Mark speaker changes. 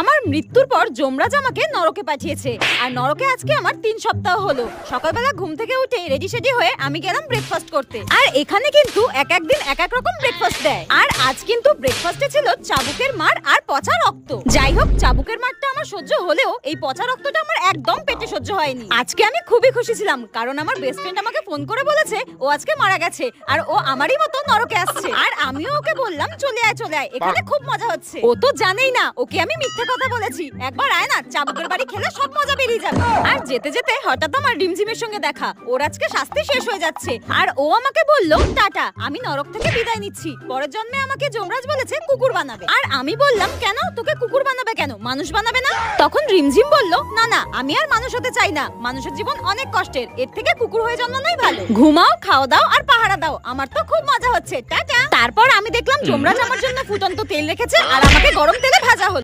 Speaker 1: আমার মৃত্যুর পর যমরাজ আমাকে নরকে পাঠিয়েছে, আর নরকে আজকে আমার 3 সপ্তাহ হলো। সকালবেলা ঘুম থেকে উঠে রেডি সেডি হয়ে আমি গেলাম ব্রেকফাস্ট করতে। আর এখানে কিন্তু এক এক দিন এক এক রকম ব্রেকফাস্ট দেয়। আর আজ কিন্তু ব্রেকফাস্টে ছিল চাবুকের মার আর পচা রক্ত। যাই হোক, চাবুকের মারটা আমার সহ্য হলেও এই পচা রক্তটা আমার একদম পেটে সহ্য হয়নি। আজকে আমি খুবই খুশি ছিলাম, কারণ আমার বেস্ট ফ্রেন্ড আমাকে ফোন করে বলেছে ও আজকে মারা গেছে, আর ও আমারই মতো নরকে আসছে। আর আমিও ওকে বললাম চলে আয় চলে আয়, এখানে খুব মজা হচ্ছে। ও তো জানেই না ওকে আমি মিথ্যে কথা বলেছি। একবার আয় না, চাবুকের বাড়ি খেলে সব মজা বেরিয়ে যাবে। আর যেতে যেতে হঠাৎ আমার রিমঝিমের সঙ্গে দেখা। ওর আজকে শাস্তি শেষ হয়ে যাচ্ছে, আর ও আমাকে বললো টাটা, আমি নরক থেকে বিদায় নিচ্ছি। পরের জন্মে আমাকে যমরাজ বলেছে কুকুর বানাবে। আর আমি বললাম কেন, তোকে কুকুর বানাবে কেন, মানুষ বানাবে না? তখন রিমঝিম বলল না না, আমি আর মানুষ হতে চাই না, মানুষের জীবন অনেক কষ্টের, এর থেকে কুকুর হয়ে জন্মানোই ভালো। ঘুমাও, খাওয়া দাও আর পাহারা দাও, আমার তো খুব মজা হচ্ছে, টাটা। তারপর আমি দেখলাম যমরাজ আমার জন্য ফুটন্ত তেল রেখেছে আর আমাকে গরম তেলে ভাজা হলো।